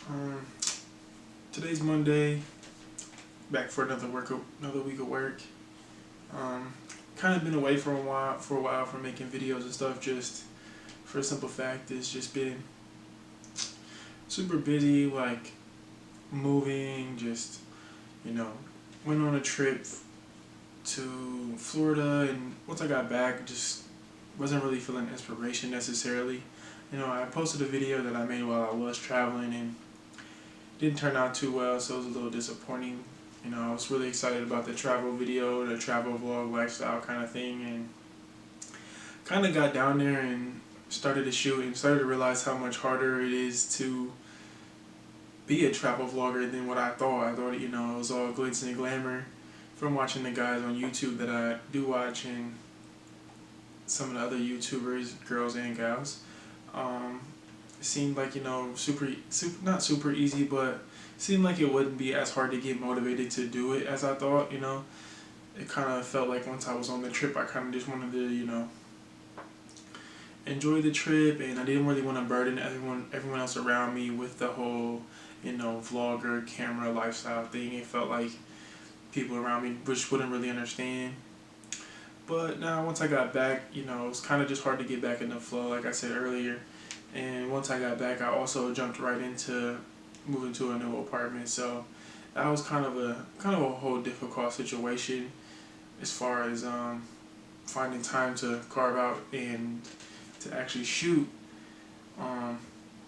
Um, Today's Monday. Back for another week of work. Um, Kind of been away for a while from making videos and stuff. Just for a simple fact, it's just been super busy. Like moving. Just you know, went on a trip to Florida, and once I got back, just wasn't really feeling inspiration necessarily. I posted a video that I made while I was traveling, and didn't turn out too well, so it was a little disappointing. I was really excited about the travel video, the travel vlog lifestyle kind of thing, and kind of got down there and started to shoot and started to realize how much harder it is to be a travel vlogger than what I thought. I thought, it was all glitz and glamour from watching the guys on YouTube that I do watch and some of the other YouTubers, girls and gals. It seemed like, super, not super easy, but seemed like it wouldn't be as hard to get motivated to do it as I thought. It kind of felt like once I was on the trip, I kind of just wanted to, enjoy the trip, and I didn't really want to burden everyone else around me with the whole, vlogger, camera lifestyle thing. It felt like people around me which wouldn't really understand. But now, once I got back, it was kind of just hard to get back in the flow, like I said earlier. And once I got back, I also jumped right into moving to a new apartment. So that was kind of a whole difficult situation as far as finding time to carve out and to actually shoot. And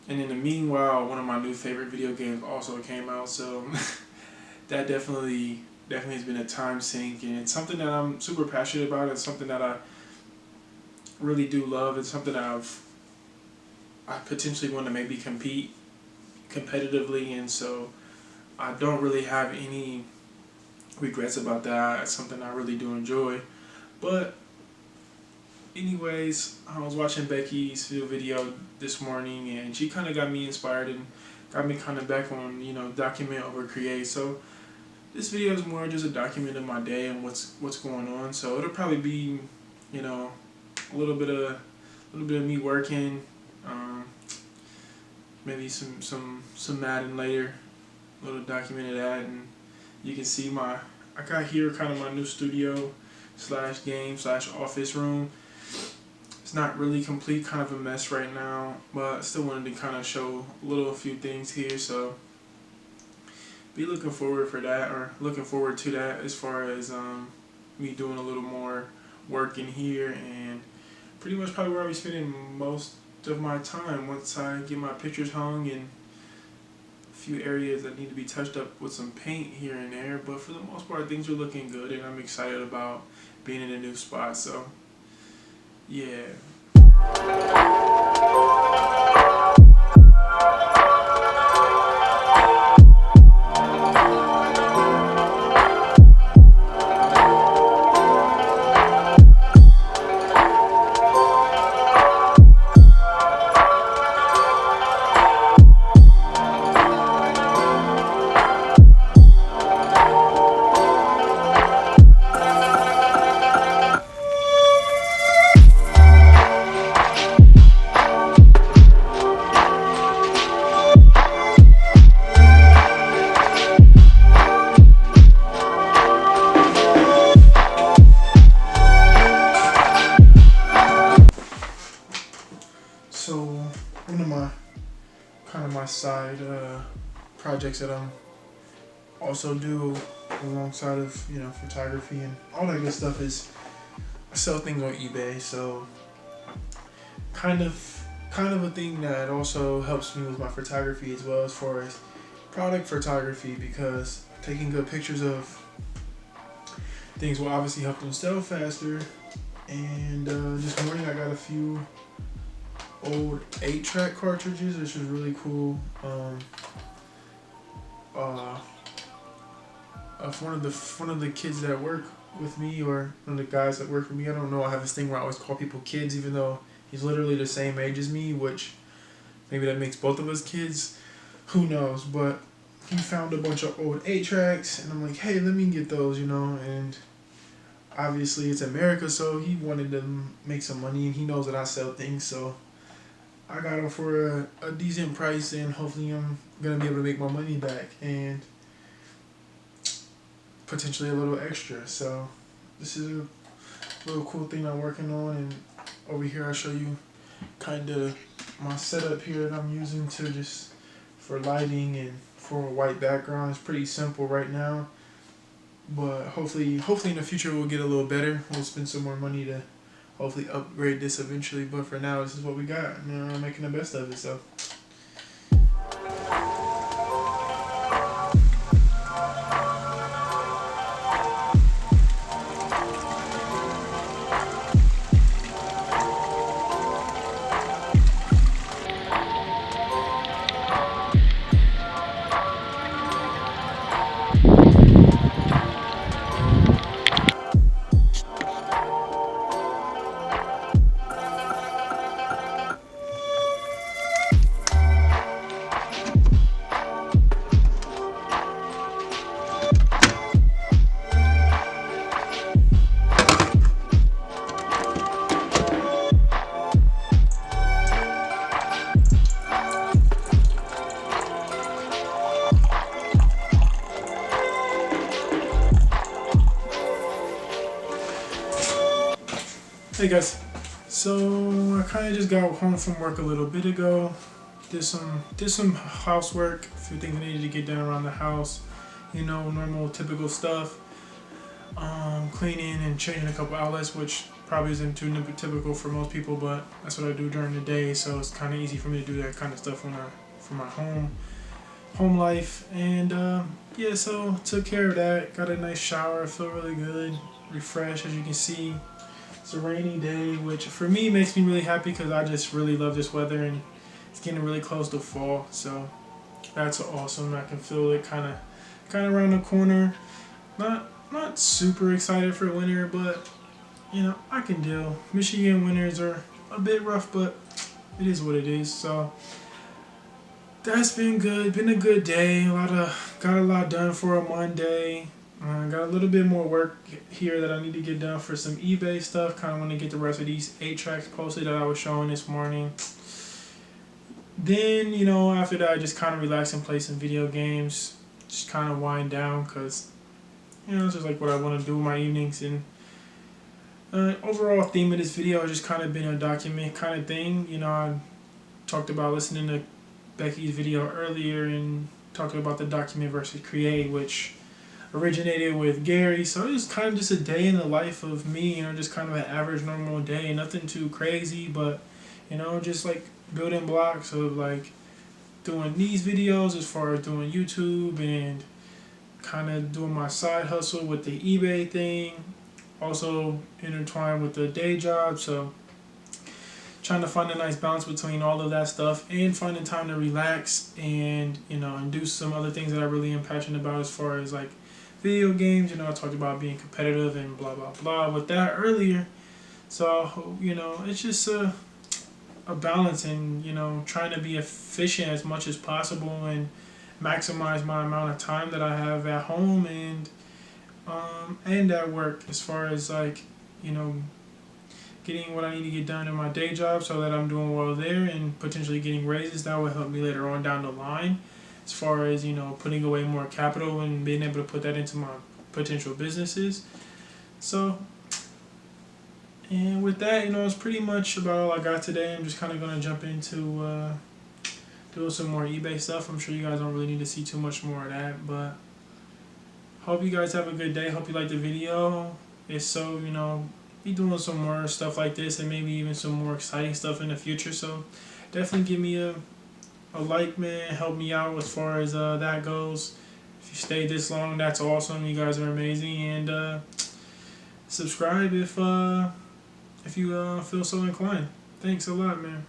in the meanwhile, one of my new favorite video games also came out. So that definitely has been a time sink, and it's something that I'm super passionate about. It's something that I really do love. It's something that I potentially want to maybe compete competitively, and so I don't really have any regrets about that. It's something I really do enjoy. But anyways, I was watching Becky's video this morning, and she kind of got me inspired and got me kind of back on, document over create. So this video is more just a document of my day and what's going on. So it'll probably be, a little bit of me working, maybe some Madden later, a little document of that, and you can see I got here kind of my new studio / game / office room. It's not really complete, kind of a mess right now, but I still wanted to kind of show a few things here. So be looking forward to that as far as me doing a little more work in here, and pretty much probably where I'll be spending most of my time once I get my pictures hung and a few areas that need to be touched up with some paint here and there. But for the most part, things are looking good, and I'm excited about being in a new spot. So yeah. So one of my side projects that I'm also do alongside of photography and all that good stuff is I sell things on eBay. So kind of a thing that also helps me with my photography as well, as far as product photography, because taking good pictures of things will obviously help them sell faster. And this morning I got a few old 8-track cartridges, which is really cool. One of the kids that work with me, or one of the guys that work for me, I don't know, I have this thing where I always call people kids, even though he's literally the same age as me, which maybe that makes both of us kids, who knows. But he found a bunch of old 8-tracks, and I'm like, hey, let me get those, and obviously it's America, so he wanted to make some money, and he knows that I sell things, so I got them for a decent price, and hopefully I'm gonna be able to make my money back and potentially a little extra. So this is a little cool thing I'm working on, and over here I'll show you kind of my setup here that I'm using to just for lighting and for a white background. It's pretty simple right now, but hopefully in the future we'll get a little better. We'll spend some more money to hopefully upgrade this eventually, but for now this is what we got, and I'm making the best of it. So hey guys, so I kind of just got home from work a little bit ago. Did some housework, a few things I needed to get done around the house. You know, normal typical stuff. Cleaning and changing a couple outlets, which probably isn't too typical for most people, but that's what I do during the day. So it's kind of easy for me to do that kind of stuff when for my home life. And yeah, so took care of that. Got a nice shower. I feel really good, refreshed, as you can see. It's a rainy day, which for me makes me really happy because I just really love this weather, and it's getting really close to fall. So that's awesome. I can feel it kind of around the corner. Not super excited for winter, but you know, I can deal. Michigan winters are a bit rough, but it is what it is. So that's been good. Been a good day. Got a lot done for a Monday. Got a little bit more work here that I need to get done for some eBay stuff. Kind of want to get the rest of these 8 tracks posted that I was showing this morning. Then, you know, after that, I just kind of relax and play some video games. Just kind of wind down because, you know, it's just like what I want to do in my evenings. And overall theme of this video has just kind of been a document kind of thing. You know, I talked about listening to Becky's video earlier and talking about the document versus create, which originated with Gary. So it was kind of just a day in the life of me, you know, just kind of an average normal day, nothing too crazy, but you know, just like building blocks of like doing these videos as far as doing YouTube and kind of doing my side hustle with the eBay thing, also intertwined with the day job. So trying to find a nice balance between all of that stuff and finding time to relax and, you know, and do some other things that I really am passionate about as far as like video games. You know, I talked about being competitive and blah blah blah with that earlier. So, you know, it's just a balance, and you know, trying to be efficient as much as possible and maximize my amount of time that I have at home and at work, as far as like, you know, getting what I need to get done in my day job so that I'm doing well there and potentially getting raises that will help me later on down the line, as far as, you know, putting away more capital and being able to put that into my potential businesses. So, and with that, you know, it's pretty much about all I got today. I'm just kind of going to jump into doing some more eBay stuff. I'm sure you guys don't really need to see too much more of that, but hope you guys have a good day. Hope you like the video. If so, you know, be doing some more stuff like this and maybe even some more exciting stuff in the future. So definitely give me a like, man. Help me out as far as that goes. If you stayed this long, that's awesome. You guys are amazing. And subscribe if you feel so inclined. Thanks a lot, man.